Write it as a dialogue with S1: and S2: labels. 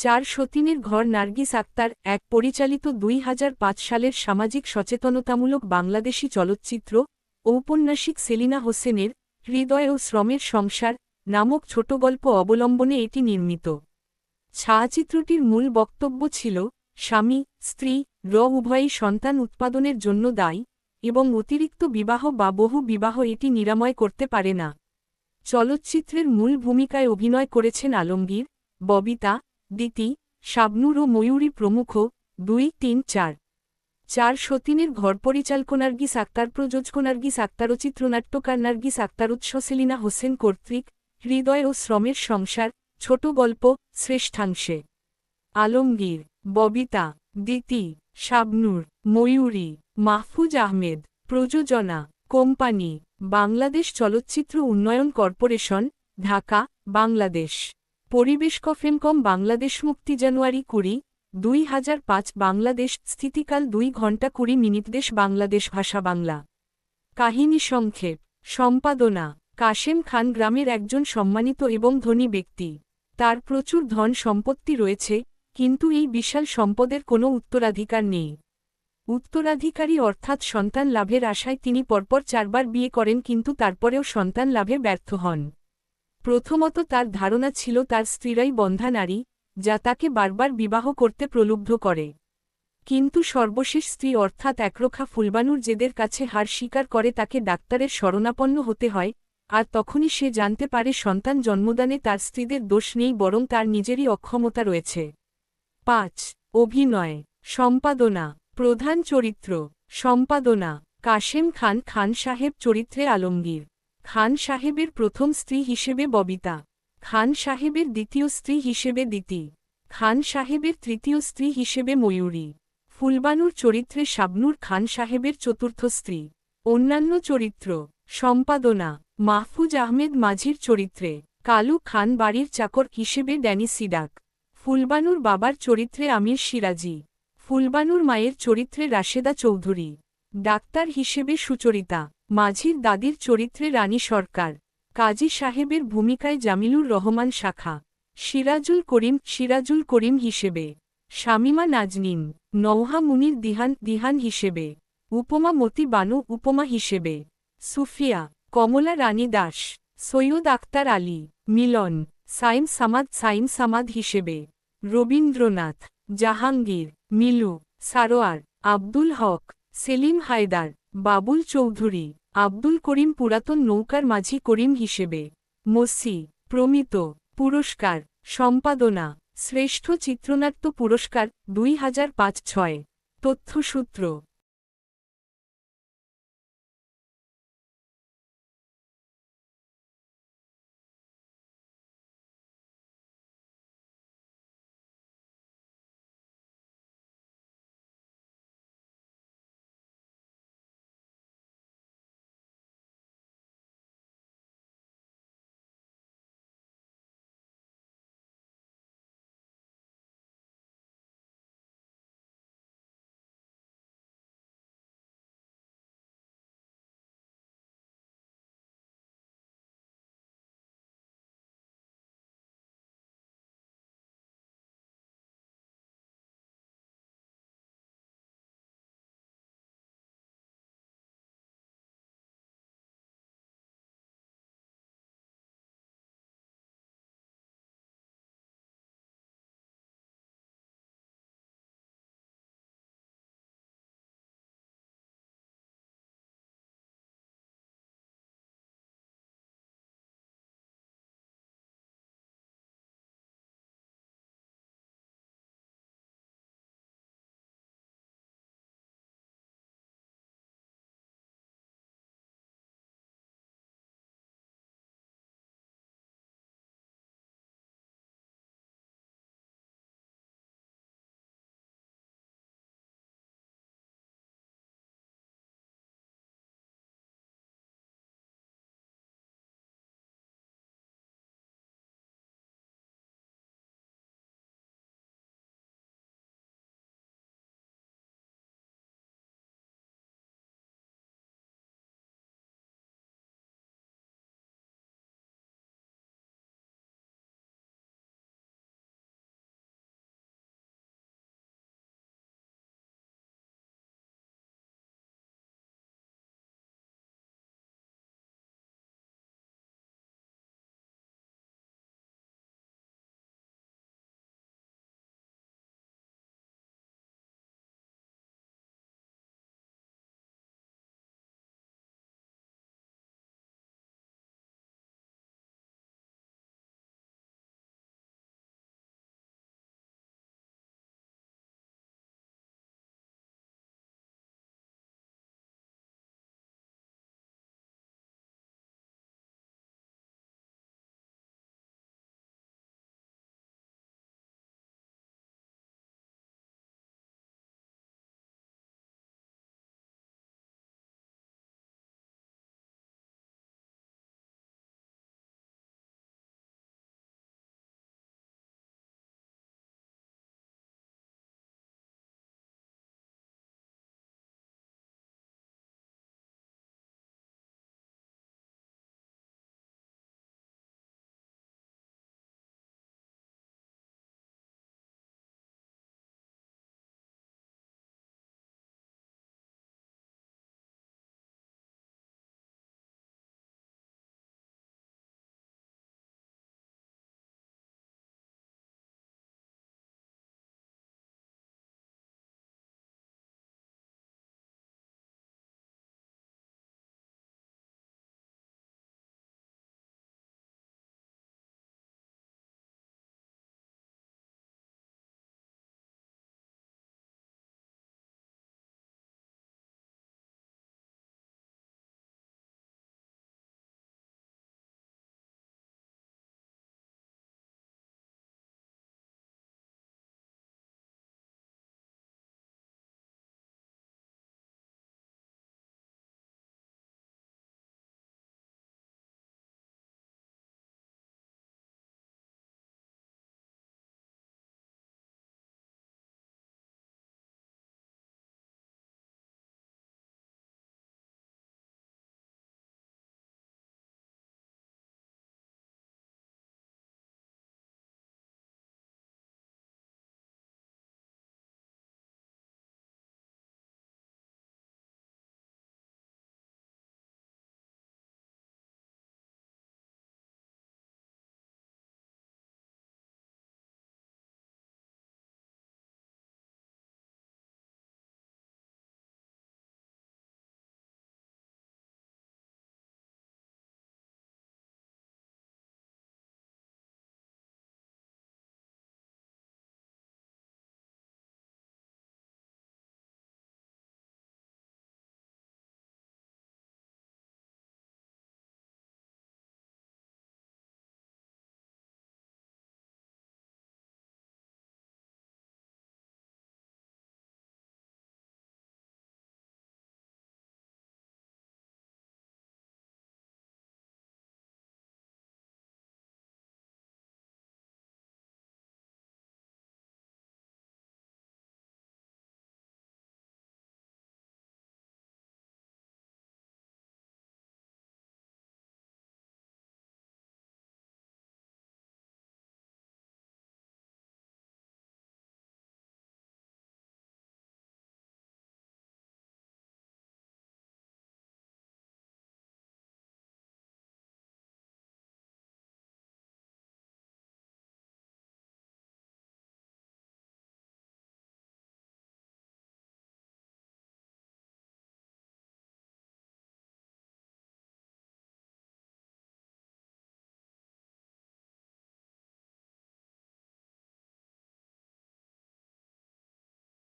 S1: চার সতীনের ঘর নার্গিস আক্তার এক পরিচালিত ২০০৫ সালের সামাজিক সচেতনতামূলক বাংলাদেশী চলচ্চিত্র ঔপন্যাসিক সেলিনা হোসেনের হৃদয় ও শ্রমের সংসার নামক ছোটগল্প অবলম্বনে এটি নির্মিত। ছায়াচিত্রটির মূল বক্তব্য ছিল স্বামী স্ত্রী উভয়ই সন্তান উৎপাদনের জন্য দায়ী এবং অতিরিক্ত বিবাহ বা বহু বিবাহ এটি নিরাময় করতে পারে না। চলচ্চিত্রের মূল ভূমিকায় অভিনয় করেছেন আলমগীর, ববিতা, দিতি, শাবনূর ও ময়ূরী প্রমুখ। ২-৩-৪ চার সতীনের ঘর পরিচালক নার্গিস আক্তার, প্রযোজক নার্গিস আক্তার ও চিত্রনাট্যকার নার্গিস আক্তার, উৎস সেলিনা হোসেন কর্তৃক হৃদয় ও শ্রমের সংসার ছোট গল্প শ্রেষ্ঠাংশে আলমগীর, ববিতা, দিতি, শাবনূর, ময়ূরী, মাহফুজ আহমেদ। প্রযোজনা কোম্পানি বাংলাদেশ চলচ্চিত্র উন্নয়ন কর্পোরেশন, ঢাকা, বাংলাদেশ। পরিবেশক ফেমকম বাংলাদেশ। মুক্তি জানুয়ারি ২০, ২০০৫ বাংলাদেশ। স্থিতিকাল ২ ঘন্টা ২০ মিনিট। দেশ বাংলাদেশ। ভাষা বাংলা। কাহিনী সংক্ষেপ। সম্পাদনা কাশেম খান গ্রামের একজন সম্মানিত এবং ধনী ব্যক্তি। তার প্রচুর ধন সম্পত্তি রয়েছে, কিন্তু এই বিশাল সম্পদের কোনো উত্তরাধিকার নেই। উত্তরাধিকারী অর্থাৎ সন্তান লাভের আশায় তিনি পরপর ৪ বার বিয়ে করেন, কিন্তু তারপরেও সন্তান লাভে ব্যর্থ হন। প্রথমত তার ধারণা ছিল তার স্ত্রীরাই বন্ধ্যা নারী, যা তাকে বারবার বিবাহ করতে প্রলুব্ধ করে। কিন্তু সর্বশেষ স্ত্রী অর্থাৎ একরোখা ফুলবানুর জেদের কাছে হার স্বীকার করে তাকে ডাক্তারের শরণাপন্ন হতে হয়, আর তখনই সে জানতে পারে সন্তান জন্মদানে তার স্ত্রীদের দোষ নেই, বরং তার নিজেরই অক্ষমতা রয়েছে। ৫. অভিনয় সম্পাদনা প্রধান চরিত্র সম্পাদনা কাশেম খান। খান সাহেব চরিত্রে আলমগীর। খান সাহেবের প্রথম স্ত্রী হিসেবে ববিতা। খান সাহেবের দ্বিতীয় স্ত্রী হিসেবে দিতি। খান সাহেবের তৃতীয় স্ত্রী হিসেবে ময়ূরী। ফুলবানুর চরিত্রে শাবনূর খান সাহেবের চতুর্থ স্ত্রী। অন্যান্য চরিত্র সম্পাদনা মাহফুজ আহমেদ মাঝির চরিত্রে কালু খান বাড়ির চাকর হিসেবে ড্যানি সিডাক। ফুলবানুর বাবার চরিত্রে আমির সিরাজি। ফুলবানুর মায়ের চরিত্রে রাশেদা চৌধুরী। ডাক্তার হিসেবে সুচরিতা। মাঝির দাদির চরিত্রে রানী সরকার। কাজী সাহেবের ভূমিকায় জামিলুর রহমান শাখা। সিরাজুল করিম হিসেবে শামিমা নাজনীন। নওহা মুনির দিহান হিসেবে উপমা মতি বানু উপমা হিসেবে সুফিয়া। কমলা রানী দাস। সৈয়দ আক্তার আলী। মিলন সাইম সামাদ হিসেবে রবীন্দ্রনাথ। জাহাঙ্গীর। মিলু। সারোয়ার। আব্দুল হক। সেলিম হায়দার। বাবুল চৌধুরী। আব্দুল করিম পুরাতন নৌকার মাঝি করিম হিসেবে মসি। প্রমিত। পুরস্কার সম্পাদনা শ্রেষ্ঠ চিত্রনাট্য পুরস্কার ২০০৫-৬। তথ্যসূত্র।